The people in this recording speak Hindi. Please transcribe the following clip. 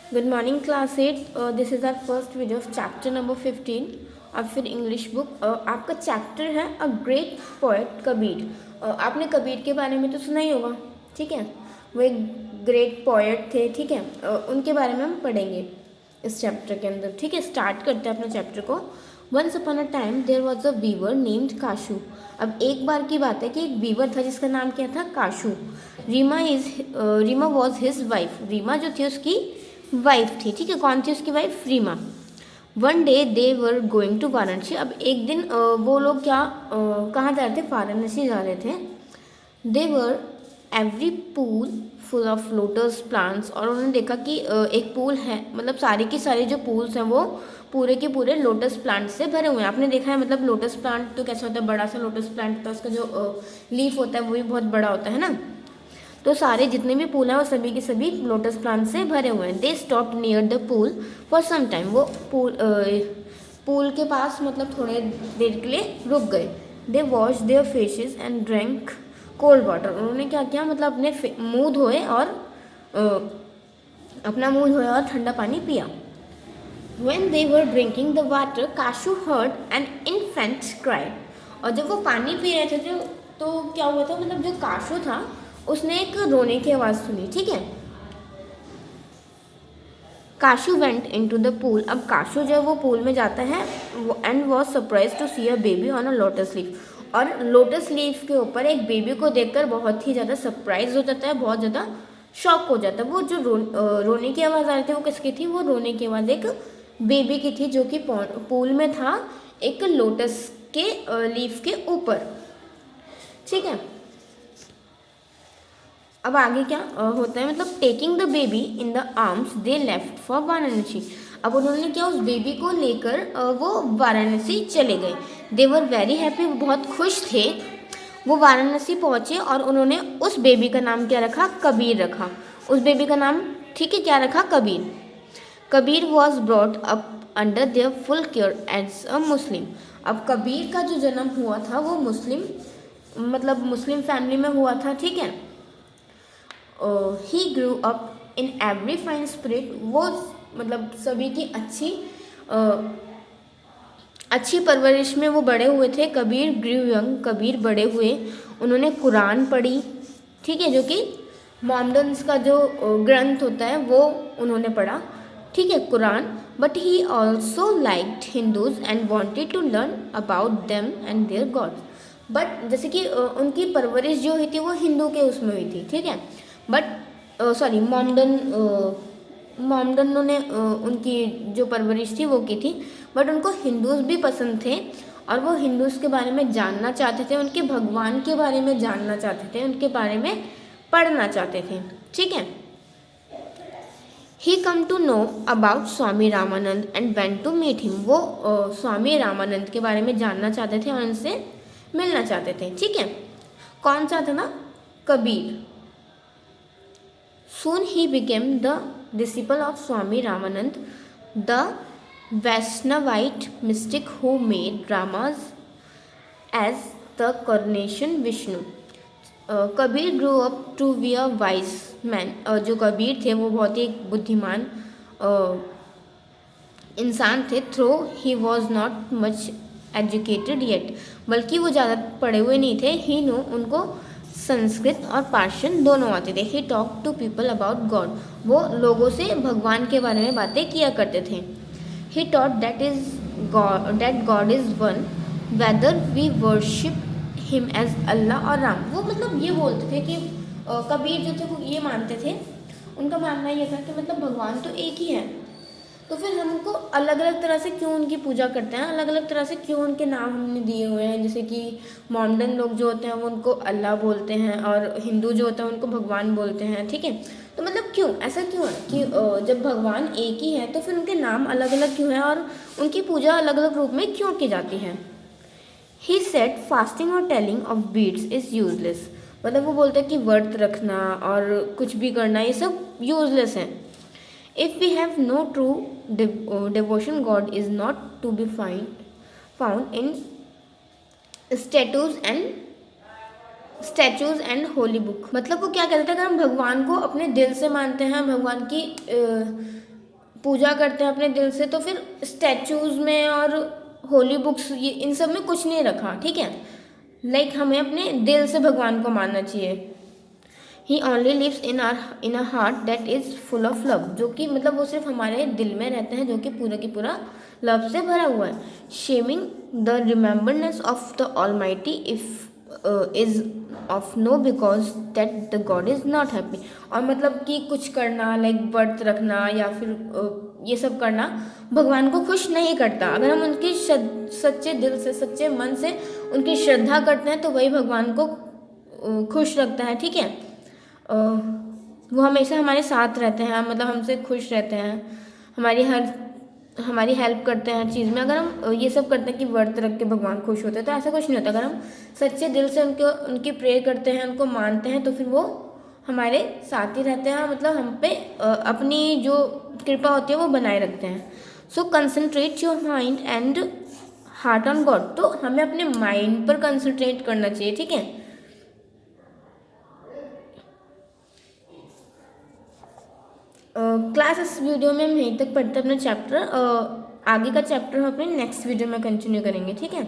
Good morning, class 8. This is our first video of chapter number 15 और फिर इंग्लिश बुक। आपका चैप्टर है अ ग्रेट पोएट कबीर। आपने कबीर के बारे में तो सुना ही होगा, ठीक है। वो एक ग्रेट पोएट थे, ठीक है। उनके बारे में हम पढ़ेंगे इस चैप्टर के अंदर, ठीक है। स्टार्ट करते हैं अपने चैप्टर को। Once upon a time there was a weaver named Kashu. अब एक बार की बात है कि एक वीवर था जिसका नाम क्या था, Kashu. Rima was his wife. Rima जो थी उसकी वाइफ थी, ठीक है। कौन थी उसकी wife? Reema. One day they were going to Varanasi. अब एक दिन वो लोग कहाँ जा रहे थे? वाराणसी जा रहे थे। They were every pool full of lotus plants. और उन्होंने देखा कि एक पूल है, मतलब सारे के सारे जो पूल्स हैं वो पूरे के पूरे लोटस प्लांट से भरे हुए हैं। आपने देखा है, मतलब लोटस प्लांट तो कैसा होता है? बड़ा सा लोटस प्लांट होता है, उसका जो लीफ होता है वो भी बहुत बड़ा होता है ना। तो सारे जितने भी पूल हैं वो सभी के सभी लोटस प्लांट से भरे हुए हैं। They stop near the pool for some time. वो पूल के पास मतलब थोड़े देर के लिए रुक गए। They wash their faces and drank cold water. उन्होंने क्या किया, मतलब अपने मुंह धोए और ठंडा पानी पिया। When they were drinking the water, Kashu heard an infant cry. और जब वो पानी पी रहे थे तो क्या हुआ था, मतलब जो काशू था उसने एक रोने की आवाज़ सुनी, ठीक है। Kashu went in to the pool. अब काशू जब वो पूल में जाता है and was surprise to see a baby on a lotus leaf. और लोटस लीफ के ऊपर एक बेबी को देखकर बहुत ही ज़्यादा सरप्राइज हो जाता है, बहुत ज़्यादा शॉक हो जाता है। वो जो रोने की आवाज़ आ रही थी वो किसकी थी? वो रोने की आवाज़ एक बेबी की थी जो कि पूल में था एक लोटस के लीफ के ऊपर, ठीक है। अब आगे क्या होता है, मतलब taking the baby in the arms they left for Varanasi. अब उन्होंने क्या, उस बेबी को लेकर वो वाराणसी चले गए। दे वर वेरी हैप्पी, वो बहुत खुश थे। वो वाराणसी पहुँचे और उन्होंने उस बेबी का नाम क्या रखा? कबीर रखा। उस बेबी का नाम, ठीक है, क्या रखा? Kabir. Kabir was brought up under their full care as a Muslim. अब कबीर का जो जन्म हुआ था वो मुस्लिम फैमिली में हुआ था, ठीक है। He grew up in every fine spirit. वो मतलब सभी की अच्छी परवरिश में वो बड़े हुए थे। कबीर ग्रू यंग, कबीर बड़े हुए। उन्होंने कुरान पढ़ी, ठीक है, जो कि मोहम्मदन्स का जो ग्रंथ होता है वो उन्होंने पढ़ा, ठीक है, Quran. But he also liked Hindus and wanted to learn about them and their gods. But जैसे कि उनकी परवरिश जो हुई थी वो हिंदू के उसमें हुई थी, ठीक है। मोहम्मदनों ने उनकी जो परवरिश थी वो की थी। बट उनको हिंदूज भी पसंद थे और वो हिंदूज के बारे में जानना चाहते थे, उनके भगवान के बारे में जानना चाहते थे, उनके बारे में पढ़ना चाहते थे, ठीक है। He come to know about Swami Ramanand and went to meet him. वो स्वामी रामानंद के बारे में जानना चाहते थे और उनसे मिलना चाहते थे, ठीक है। कौन सा था ना? Kabir. Soon he became the disciple of Swami Ramanand, the Vaishnavite mystic who made dramas as the Coronation Vishnu. Kabir grow up to be a wise man. जो कबीर थे वो बहुत ही एक बुद्धिमान इंसान थे। Though he was not much educated yet, बल्कि वो ज़्यादा पढ़े हुए नहीं थे। ही नो, उनको संस्कृत और पार्शियन दोनों आते थे। He talk to people about God, वो लोगों से भगवान के बारे में बातें किया करते थे। He taught that God is one whether we worship him as Allah और राम। वो मतलब ये बोलते थे कि कबीर जो थे वो ये मानते थे, उनका मानना ये था कि मतलब भगवान तो एक ही है, तो फिर हम उनको अलग अलग तरह से क्यों उनकी पूजा करते हैं, अलग अलग तरह से क्यों उनके नाम हमने दिए हुए हैं। जैसे कि मोहम्मदन लोग जो होते हैं वो उनको अल्लाह बोलते हैं और हिंदू जो होता है उनको भगवान बोलते हैं, ठीक है। तो मतलब क्यों ऐसा क्यों है कि जब भगवान एक ही है तो फिर उनके नाम अलग अलग क्यों हैं और उनकी पूजा अलग अलग रूप में क्यों की जाती है। ही सेड फास्टिंग और telling of beads is useless. मतलब वो बोलते हैं कि व्रत रखना और कुछ भी करना ये सब यूजलेस है। If we have no true devotion, God is not to be found in statues and holy book। मतलब वो क्या कहते थे, अगर हम भगवान को अपने दिल से मानते हैं, भगवान की पूजा करते हैं अपने दिल से, तो फिर स्टैचूज़ में और होली बुक्स ये इन सब में कुछ नहीं रखा, ठीक है। लाइक हमें अपने दिल से भगवान को मानना चाहिए। He only lives in a heart that is full of love, जो कि मतलब वो सिर्फ हमारे दिल में रहते हैं, जो कि पूरा की पूरा लव से भरा हुआ है। Shaming the remembrance of the almighty if is of no because that the God is not happy. और मतलब कि कुछ करना लाइक व्रत रखना या फिर ये सब करना भगवान को खुश नहीं करता। अगर हम उनकी सच्चे दिल से सच्चे मन से उनकी श्रद्धा करते हैं तो वही भगवान को खुश रखता है, ठीक है। वो हमेशा हमारे साथ रहते हैं, मतलब हमसे खुश रहते हैं, हमारी हेल्प करते हैं हर चीज़ में। अगर हम ये सब करते हैं कि व्रत रख के भगवान खुश होते हैं, तो ऐसा कुछ नहीं होता। अगर हम सच्चे दिल से उनकी प्रेयर करते हैं, उनको मानते हैं, तो फिर वो हमारे साथ ही रहते हैं, मतलब हम पे अपनी जो कृपा होती है वो बनाए रखते हैं। So concentrate your mind and heart on God. तो हमें अपने माइंड पर कंसंट्रेट करना चाहिए, ठीक है। क्लास इस वीडियो में हम यहीं तक पढ़ते हैं अपना चैप्टर। आगे का चैप्टर हम अपने नेक्स्ट वीडियो में कंटिन्यू करेंगे, ठीक है।